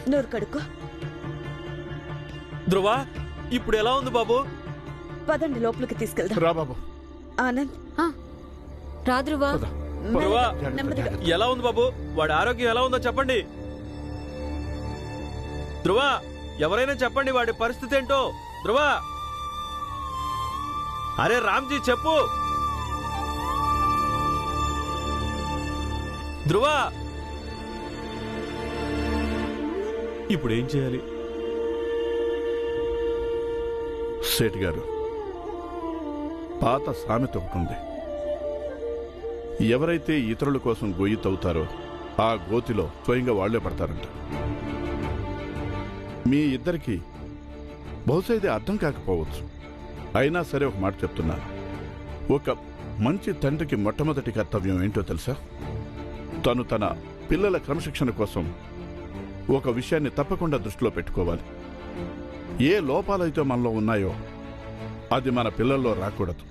నోరు కడుక్కో. ధ్రువ, ఇప్పుడు ఎలా ఉంది బాబు? పదండి లోపలికి తీసుకెళ్దాం. రా బాబు. ఆనంద్ రా ధ్రువ. ధ్రువ, నెమ్మదిగా. ఎలా ఉంది బాబు? వాడి ఆరోగ్యం ఎలా ఉందో చెప్పండి. ధ్రువ, ఎవరైనా చెప్పండి వాడి పరిస్థితి ఏంటో. ధ్రువ, అరే రామ్జీ చెప్పు. ధ్రువ, ఇప్పుడు ఏం చేయాలి? సేట్ గారు, పాత సామెత ఒకటి ఉంది. ఎవరైతే ఇతరుల కోసం గొయ్యి తవ్వుతారో ఆ గోతిలో స్వయంగా వాళ్లే పడతారంట. మీ ఇద్దరికి బహుశా ఇది అర్థం కాకపోవచ్చు. అయినా సరే ఒక మాట చెప్తున్నాను. ఒక మంచి తండ్రికి మొట్టమొదటి కర్తవ్యం ఏంటో తెలుసా? తను తన పిల్లల క్రమశిక్షణ కోసం ఒక విషయాన్ని తప్పకుండా దృష్టిలో పెట్టుకోవాలి. ఏ లోపాలైతే మనలో ఉన్నాయో అది మన పిల్లల్లో రాకూడదు.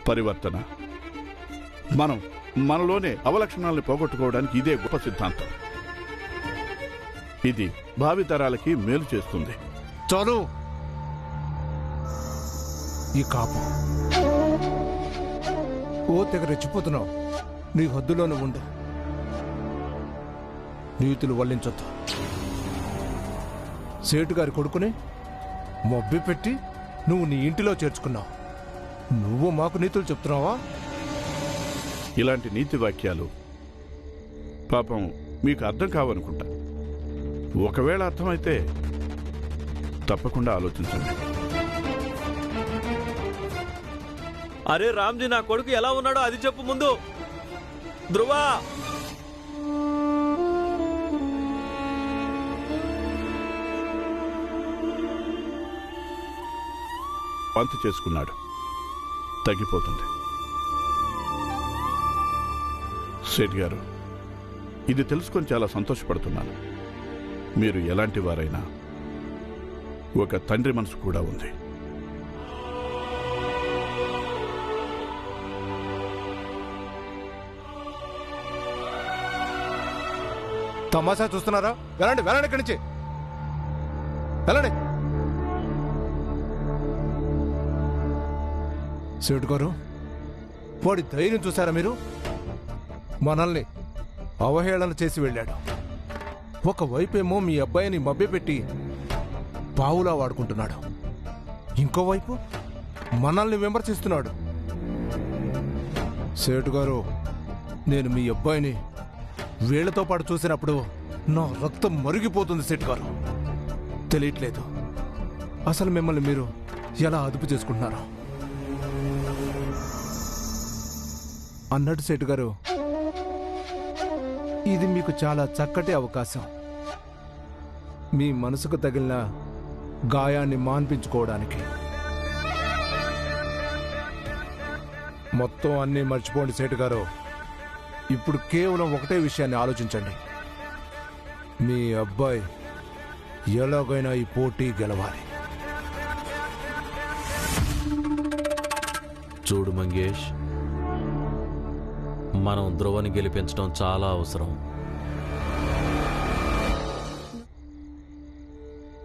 పరివర్తన, మనం మనలోనే అవలక్షణాలను పోగొట్టుకోవడానికి ఇదే గొప్ప సిద్ధాంతం. ఇది భావితరాలకి మేలు చేస్తుంది. చాలు ఈ కాపు. ఓ తెగ రెచ్చిపోతున్నావు. నీ హద్దులోనే ఉండు. నీతులు వల్లించొద్దు. సేటు గారి కొడుకుని మొబ్బి పెట్టి నువ్వు నీ ఇంటిలో చేర్చుకున్నావు. నువ్వు మాకు నీతులు చెప్తున్నావా? ఇలాంటి నీతి వాక్యాలు పాపం మీకు అర్థం కావనుకుంటా. ఒకవేళ అర్థమైతే తప్పకుండా ఆలోచించండి. అరే రామ్జీ, నా కొడుకు ఎలా ఉన్నాడో అది చెప్పు ముందు. ధ్రువ, వాంతి చేసుకున్నాడు, తగ్గిపోతుంది. సేట్ గారు, ఇది తెలుసుకొని చాలా సంతోషపడుతున్నాను. మీరు ఎలాంటి వారైనా ఒక తండ్రి మనసు కూడా ఉంది. తమాషా చూస్తున్నారా? వెళ్ళండి, వెళ్ళండి ఇక్కడి నుంచి, వెళ్ళండి. సేటు గారు, వాడి ధైర్యం చూసారా మీరు? మనల్ని అవహేళన చేసి వెళ్ళాడు. ఒకవైపేమో మీ అబ్బాయిని మభ్యపెట్టి పావులా వాడుకుంటున్నాడు, ఇంకోవైపు మనల్ని విమర్శిస్తున్నాడు. సేటు గారు, నేను మీ అబ్బాయిని వీళ్లతో పాటు చూసినప్పుడు నా రక్తం మరిగిపోతుంది. సేటు గారు, తెలియట్లేదు అసలు మిమ్మల్ని మీరు ఎలా అదుపు చేసుకుంటున్నారో. అన్నట్టు సేటు గారు, ఇది మీకు చాలా చక్కటి అవకాశం. మీ మనసుకు తగిలిన గాయాన్ని మాన్పించుకోవడానికి. మొత్తం అన్నీ మర్చిపోండి సేటు గారు. ఇప్పుడు కేవలం ఒకటే విషయాన్ని ఆలోచించండి. మీ అబ్బాయి ఎలాగైనా ఈ పోటీ గెలవాలి. చూడు మంగేష్, మనం ధ్రువని గెలిపించడం చాలా అవసరం.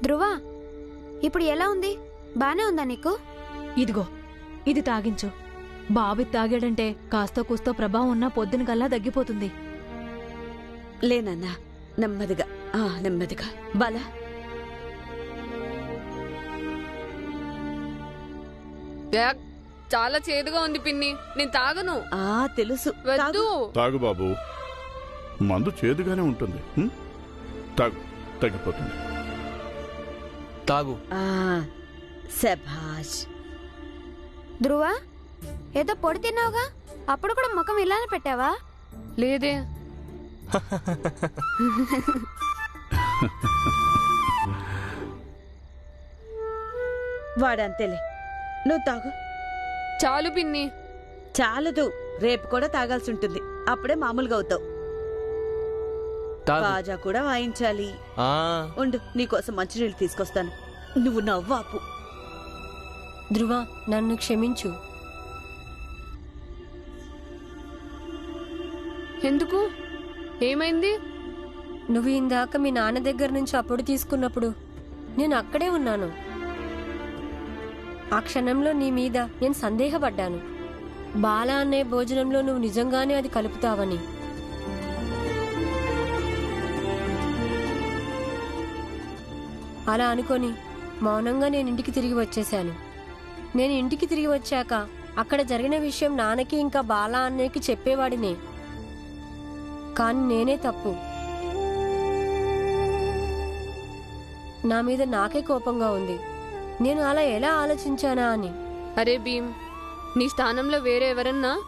ధ్రువ, ఇప్పుడు ఎలా ఉంది? బానే ఉందా నీకు? ఇదిగో, ఇది తాగించు. బాబు తాగాడంటే కాస్త కూస్తో ప్రభావం ఉన్నా పొద్దున కల్లా తగ్గిపోతుంది. లేనన్నా, నెమ్మదిగా నెమ్మదిగా. బాలా, చాలా చేదుగా ఉంది పిన్ని, నేను తాగను. తెలుసు. వద్దు. తాగు బాబు, మందు చేదుగానే ఉంటుంది. తాగు, తగ్గిపోతుంది. తాగు. శభాష్. ధ్రువ, ఏదో పొడి తిన్నావుగా, అప్పుడు కూడా ముఖం ఇలానే పెట్టావా? లేదే. వాడంతేలే, నువ్వు తాగు. చాలు పిన్ని. చాలదు, రేపు కూడా తాగాల్సి ఉంటుంది. అప్పుడే మామూలుగా అవుతావు. బాజా కూడా వాయించాలి. ఉండు, నీకోసం మంచినీళ్ళు తీసుకొస్తాను. నువ్వు నవ్వాపు. ధ్రువ, నన్ను క్షమించు. ఎందుకు? ఏమైంది? నువ్వు ఇందాక మీ నాన్న దగ్గర నుంచి అప్పుడు తీసుకున్నప్పుడు నేను అక్కడే ఉన్నాను. ఆ క్షణంలో నీ మీద నేను సందేహపడ్డాను. బాలా అనే భోజనంలో నువ్వు నిజంగానే అది కలుపుతావని. అలా అనుకొని మౌనంగా నేను ఇంటికి తిరిగి వచ్చేశాను. నేను ఇంటికి తిరిగి వచ్చాక అక్కడ జరిగిన విషయం నాన్నకి ఇంకా బాలా అన్నయ్యకి చెప్పేవాడినే. కానీ నేనే తప్పు. నా మీద నాకే కోపంగా ఉంది. నేను అలా ఎలా ఆలోచించానా అని. అరే భీమ్, నీ స్థానంలో వేరే ఎవరన్నా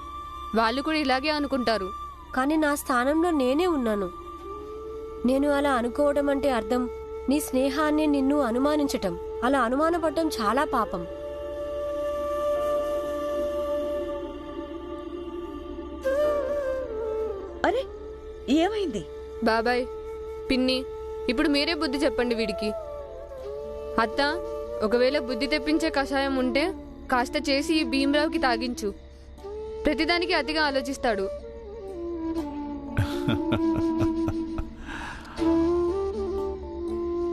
వాళ్ళు కూడా ఇలాగే అనుకుంటారు. కానీ నా స్థానంలో నేనే ఉన్నాను. నేను అలా అనుకోవడం అంటే అర్థం నీ స్నేహాన్ని నిన్ను అనుమానించటం. అలా అనుమానపడటం చాలా పాపం. అరే ఏమైంది? బాబాయ్, పిన్ని, ఇప్పుడు మీరే బుద్ధి చెప్పండి వీడికి. అత్త, ఒకవేళ బుద్ధి తెప్పించే కషాయం ఉంటే కాస్త చేసి ఈ భీమరావుకి తాగించు. ప్రతిదానికి అతిగా ఆలోచిస్తాడు.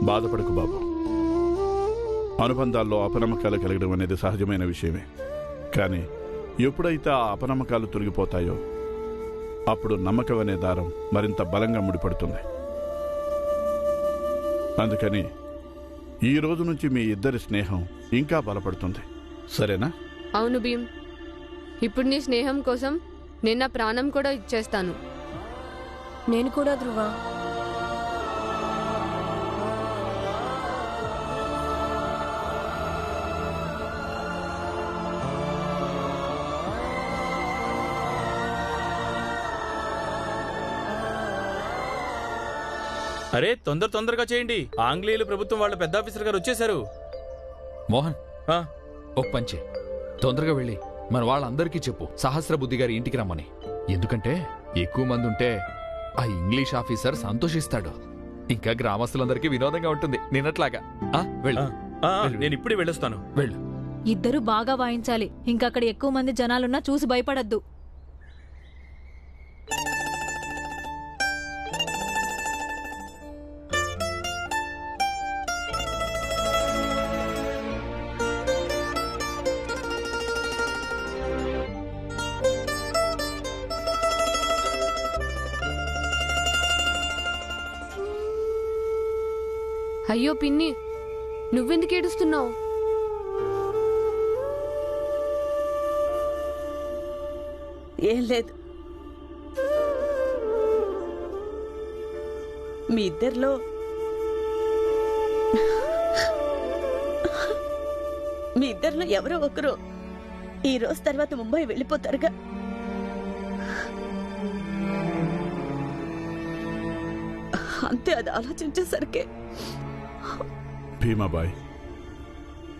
బాధపడకు బాబు. అనుబంధాల్లో అపనమ్మకాలు కలగడం అనేది సహజమైన విషయమే. కానీ ఎప్పుడైతే ఆ అపనమ్మకాలు తొలగిపోతాయో అప్పుడు నమ్మకం అనే దారం మరింత బలంగా ముడిపడుతుంది. అందుకని ఈ రోజు నుంచి మీ ఇద్దరి స్నేహం ఇంకా బలపడుతుంది. సరేనా? అవును భీమ్, ఇప్పుడు నీ స్నేహం కోసం నేను నా ప్రాణం కూడా ఇచ్చేస్తాను. నేను కూడా ధ్రువ. అరే తొందరగా చేయండి. ఆంగ్లేయులు ప్రభుత్వం వాళ్ళ పెద్ద ఆఫీసర్ గారు వచ్చేశారు. మోహన్, ఆ, ఒక పంచే, తొందరగా వెళ్ళి మన వాళ్ళందరికీ చెప్పు సహస్రబుద్ధి గారి ఇంటికి రమ్మని. ఎందుకంటే ఎక్కువ మంది ఉంటే ఆ ఇంగ్లీష్ ఆఫీసర్ సంతోషిస్తాడు. ఇంకా గ్రామస్తులందరికీ వినోదంగా ఉంటుంది నిన్నట్లాగా. వెళ్ళు. నేను ఇప్పుడే వెళ్ళొస్తాను. వెళ్ళు. ఇద్దరు బాగా వాయించాలి. ఇంకక్కడ ఎక్కువ మంది జనాలున్నా చూసి భయపడద్దు. అయ్యో పిన్ని, నువ్వెందుకు ఏడుస్తున్నావు? ఏం లేదు. మీ ఇద్దరిలో ఎవరో ఒకరు ఈ రోజు తర్వాత ముంబై వెళ్ళిపోతారుగా. అంతే, అది ఆలోచించేసరికి. భీమాబాయ్,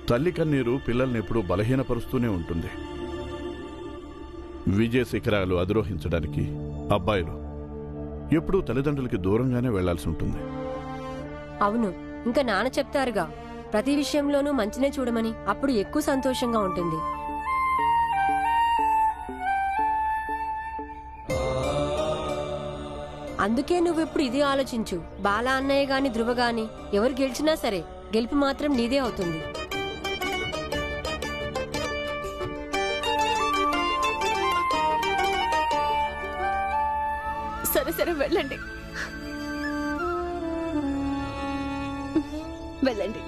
తల్లి కన్నీరు పిల్లల్ని ఎప్పుడూ బలహీనపరుస్తూనే ఉంటుంది. విజయ శిఖరాలు అధిరోహించడానికి అబ్బాయిలు ఎప్పుడూ తల్లిదండ్రులకి దూరంగానే వెళ్లాల్సి ఉంటుంది. అవును, ఇంకా నాన్న చెప్తారుగా ప్రతి విషయంలోనూ మంచినే చూడమని. అప్పుడు ఎక్కువ సంతోషంగా ఉంటుంది. అందుకే నువ్వెప్పుడు ఇది ఆలోచించు. బాలా అన్నయ్య గాని ధ్రువ గాని ఎవరు గెలిచినా సరే గెలుపు మాత్రం నీదే అవుతుంది. సరే వెళ్ళండి, వెళ్ళండి.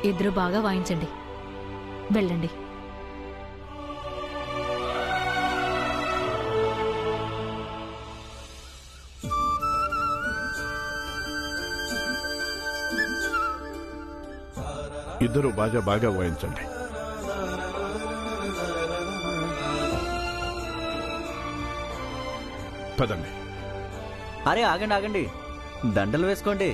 ఇద్దరు బాగా వాయించండి. వెళ్ళండి. ఇద్దరు బాగా వాయించండి. పదండి. అరే ఆగండి, దండలు వేసుకోండి.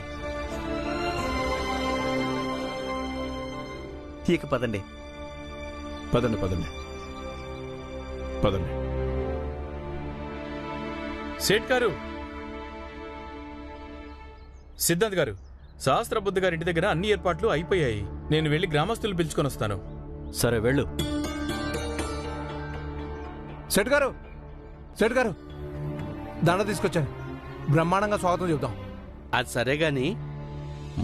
ఇక పదండి. సేట్ గారు, సిద్ధాంత్ గారు, సహస్రబుద్ధి గారి ఇంటి దగ్గర అన్ని ఏర్పాట్లు అయిపోయాయి. నేను వెళ్లి గ్రామస్తులు పిలుచుకొని వస్తాను. సరే వెళ్ళు. సెట్ గారు దండ తీసుకొచ్చాను, బ్రహ్మాండంగా స్వాగతం చెబుతాం. అది సరే గాని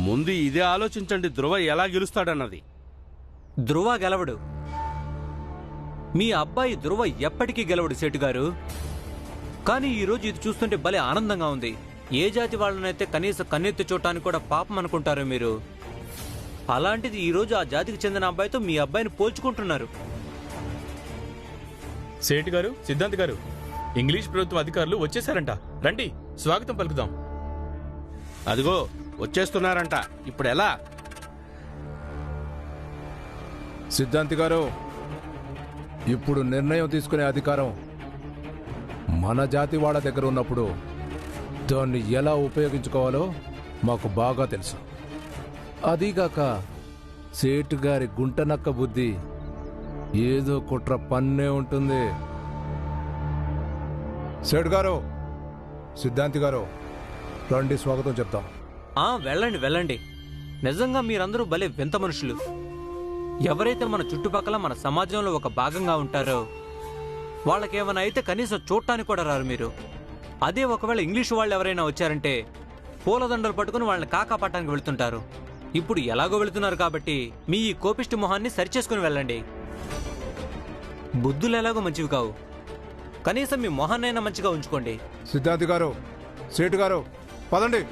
ముందు ఇదే ఆలోచించండి, ధ్రువ ఎలా గెలుస్తాడన్నది. ధ్రువ గెలవడు. మీ అబ్బాయి ధ్రువ ఎప్పటికీ గెలవడు సేటు గారు. కానీ ఈరోజు ఇది చూస్తుంటే భలే ఆనందంగా ఉంది. ఏ జాతి వాళ్ళనైతే కనీసం కన్నెత్తి చూడటానికి కూడా పాపం అనుకుంటారు మీరు, అలాంటిది ఈరోజు ఆ జాతికి చెందిన అబ్బాయితో మీ అబ్బాయిని పోల్చుకుంటున్నారు. సేటు గారు, సిద్ధాంత్ గారు, ఇంగ్లీష్ ప్రభుత్వ అధికారులు వచ్చేసారంట. రండి, స్వాగతం పలుకుదాం. అదిగో వచ్చేస్తున్నారంట. ఇప్పుడు ఎలా? సిద్ధాంతి గారు, ఇప్పుడు నిర్ణయం తీసుకునే అధికారం మన జాతి వాళ్ళ దగ్గర ఉన్నప్పుడు దాన్ని ఎలా ఉపయోగించుకోవాలో మాకు బాగా తెలుసు. అదీగాక సేటు గారి గుంటనక్క బుద్ధి ఏదో కుట్ర పన్నే ఉంటుంది. సేటు గారు, సిద్ధాంతి గారు, రండి, స్వాగతం చెప్తాం. వెళ్ళండి వెళ్ళండి. నిజంగా మీరందరూ భలే వింత మనుషులు. ఎవరైతే మన చుట్టుపక్కల మన సమాజంలో ఒక భాగంగా ఉంటారో వాళ్ళకేమైనా అయితే కనీసం చూడటానికి కూడా రారు మీరు. అదే ఒకవేళ ఇంగ్లీషు వాళ్ళు ఎవరైనా వచ్చారంటే పూలదండలు పట్టుకుని వాళ్ళని కాకాపట్టానికి వెళ్తుంటారు. ఇప్పుడు ఎలాగో వెళుతున్నారు కాబట్టి మీ ఈ కోపిష్టి మొహాన్ని సరిచేసుకుని వెళ్ళండి. బుద్ధులు ఎలాగో మంచివి కావు, కనీసం మీ మొహాన్నైనా మంచిగా ఉంచుకోండి. సిద్ధాంతి గారు, సేటు గారు, పదండి.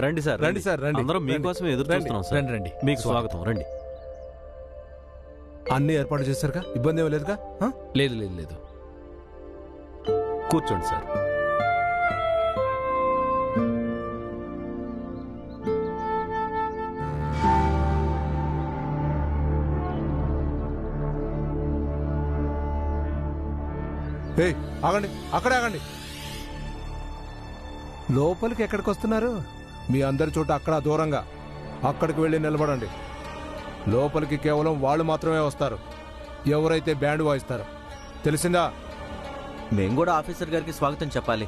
రండి సార్, రండి సార్, రండి. అందరం మీకోసమే ఎదురు చూస్తున్నాం సార్. రండి. మీకు స్వాగతం. రండి. అన్ని ఏర్పాటు చేశారుగా, ఇబ్బంది ఏమీ లేదుగా? లేదు లేదు లేదు. కూర్చోండి సార్. ఏయ్, ఆగండి, అక్కడే ఆగండి. లోపలికి ఎక్కడికి వస్తున్నారు? మీ అందరి చోట అక్కడ దూరంగా అక్కడికి వెళ్ళి నిలబడండి. లోపలికి కేవలం వాళ్ళు మాత్రమే వస్తారు, ఎవరైతే బ్యాండ్ వాయిస్తారు. తెలిసిందా? మేము కూడా ఆఫీసర్ గారికి స్వాగతం చెప్పాలి,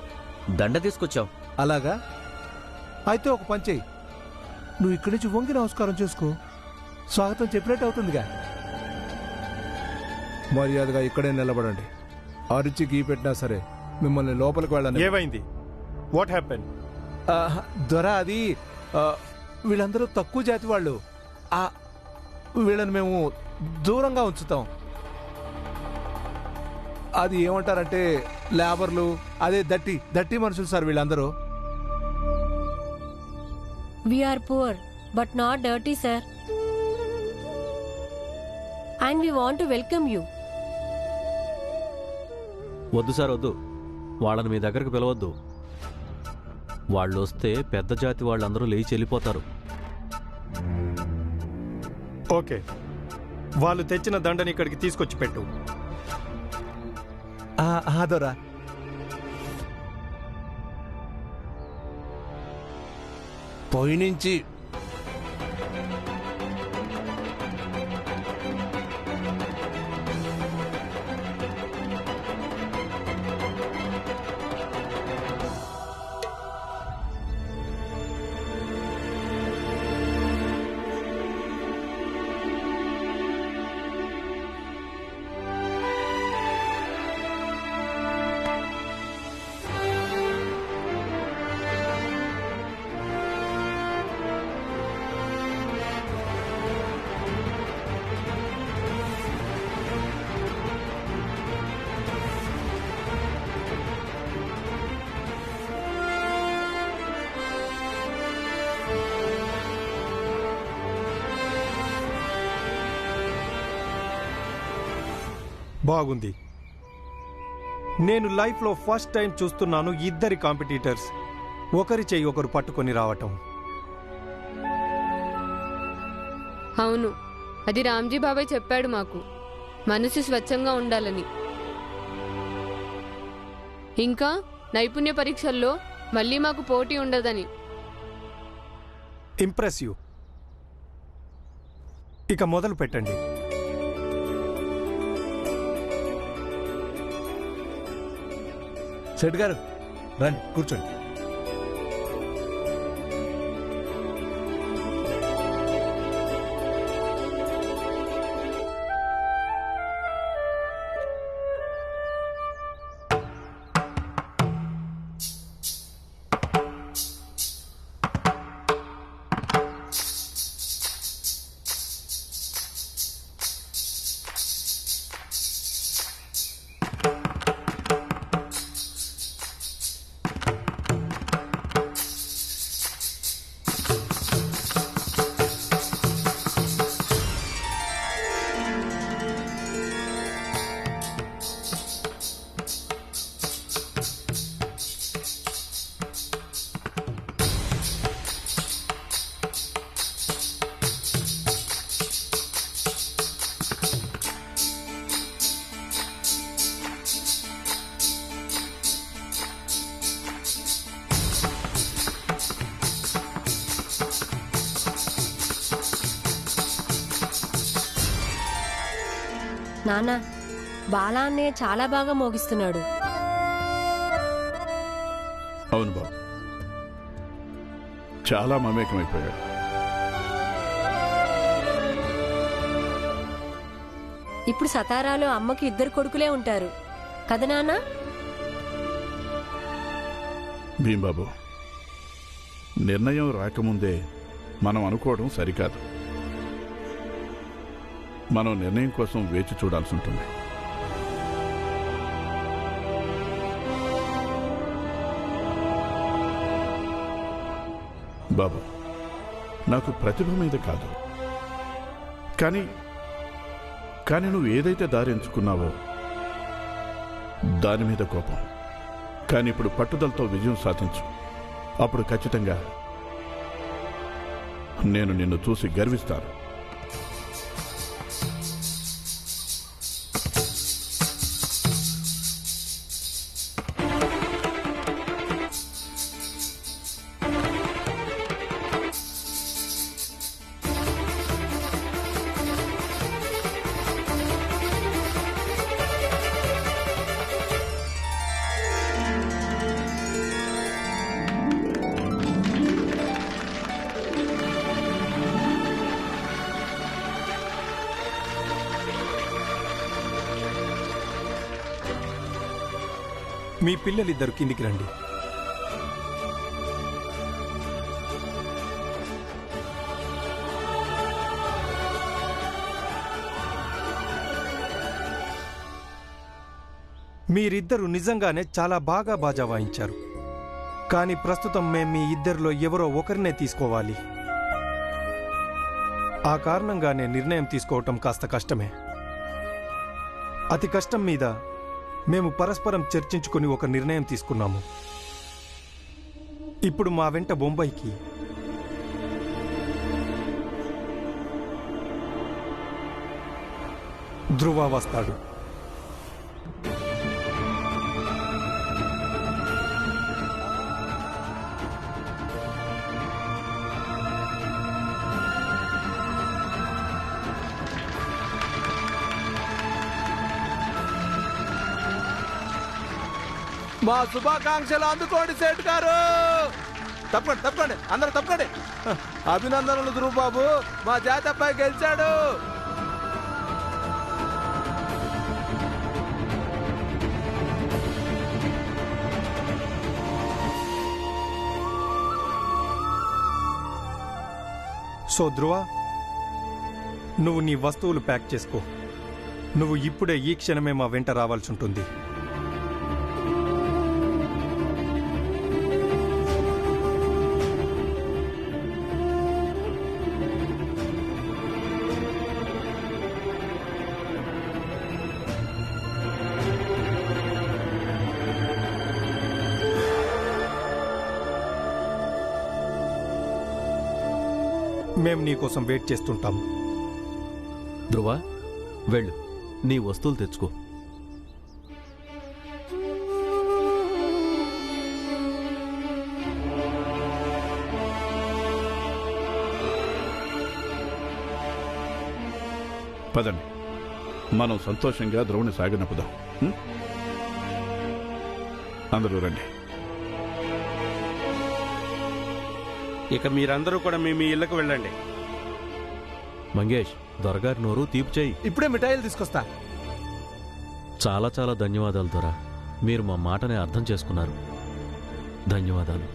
దండ తీసుకొచ్చాం. అలాగా? అయితే ఒక పని చెయ్యి, నువ్వు ఇక్కడి నుంచి వంగి నమస్కారం చేసుకో, స్వాగతం చెప్పినట్టు అవుతుందిగా. మర్యాదగా ఇక్కడే నిలబడండి. అరిచి గీ పెట్టినా సరే మిమ్మల్ని లోపలికి వెళ్ళండి. ఏమైంది? What happen? దొర, అది వీళ్ళందరూ తక్కువ జాతి వాళ్ళు. వీళ్ళని మేము దూరంగా ఉంచుతాం. అది ఏమంటారంటే లేబర్లు, అదే దట్టి మనుషులు సార్ వీళ్ళందరూ. We are poor, but not dirty, sir. And we want to welcome you. వద్దు సార్, వద్దు. వాళ్ళని మీ దగ్గరకు పిలవద్దు. వాళ్ళు వస్తే పెద్ద జాతి వాళ్ళందరూ లేచి వెళ్ళిపోతారు. ఓకే, వాళ్ళు తెచ్చిన దండని ఇక్కడికి తీసుకొచ్చి పెట్టు. దొరా, పోయినుంచి బాగుంది. నేను లైఫ్లో ఫస్ట్ టైం చూస్తున్నాను ఇద్దరి కాంపిటీటర్స్ ఒకరి చెయ్యి ఒకరు పట్టుకొని రావటం. అవును, అది రామ్జీ బాబాయ్ చెప్పాడు మాకు, మనసు స్వచ్ఛంగా ఉండాలని. ఇంకా నైపుణ్య పరీక్షల్లో మళ్ళీ మాకు పోటీ ఉండదని. ఇంప్రెసివ్. ఇక మొదలు పెట్టండి. సెట్ గారు, రండి, కూర్చోండి. నానా, బాలా అన్నయ్య చాలా బాగా మోగిస్తున్నాడు. అవును బాబు, చాలా మమేకమైపోయాడు. ఇప్పుడు సతారాలో అమ్మకి 2 కొడుకులే ఉంటారు కదా నాన్నా? భీంబాబు, నిర్ణయం రాకముందే మనం అనుకోవడం సరికాదు. మనం నిర్ణయం కోసం వేచి చూడాల్సి ఉంటుంది. బాబు, నాకు ప్రతిభ మీద కాదు, కానీ నువ్వు ఏదైతే దారి ఎంచుకున్నావో దాని మీద కోపం. కానీ ఇప్పుడు పట్టుదలతో విజయం సాధించు. అప్పుడు ఖచ్చితంగా నేను నిన్ను చూసి గర్విస్తాను. మీ పిల్లలిద్దరు కిందికి రండి. మీరిద్దరు నిజంగానే చాలా బాగా బాజా వాయించారు. కానీ ప్రస్తుతం మేం మీ ఇద్దరిలో ఎవరో ఒకరినే తీసుకోవాలి. ఆ కారణంగానే నిర్ణయం తీసుకోవటం కాస్త కష్టమే. అతి కష్టం మీద మేము పరస్పరం చర్చించుకుని ఒక నిర్ణయం తీసుకున్నాము. ఇప్పుడు మా వెంట బొంబాయికి ధ్రువ వస్తాడు. మా శుభాకాంక్షలు అందుకోండి సేట్ గారు. తప్పండి తప్పండి, అందరూ తప్పండి. అభినందనలు ధ్రువ బాబు, మా జాతి అబ్బాయి గెలిచాడు. సో ధ్రువ, నువ్వు నీ వస్తువులు ప్యాక్ చేసుకో. నువ్వు ఇప్పుడే ఈ క్షణమే మా వెంట రావాల్సి ఉంటుంది. మేం నీకోసం వెయిట్ చేస్తుంటాం. ధ్రువ, వెళ్ళు, నీ వస్తువులు తెచ్చుకో. పదండి, మనం సంతోషంగా ధ్రువుని సాగనపుదాం. అందరూ రండి. ఇక మీరందరూ కూడా మీ ఇళ్ళకు వెళ్ళండి. మంగేష్, దొరగారి నోరు తీపి చేయి. ఇప్పుడే మిఠాయిలు తీసుకొస్తా. చాలా చాలా ధన్యవాదాలు దొర. మీరు మా మాటని అర్థం చేసుకున్నారు. ధన్యవాదాలు.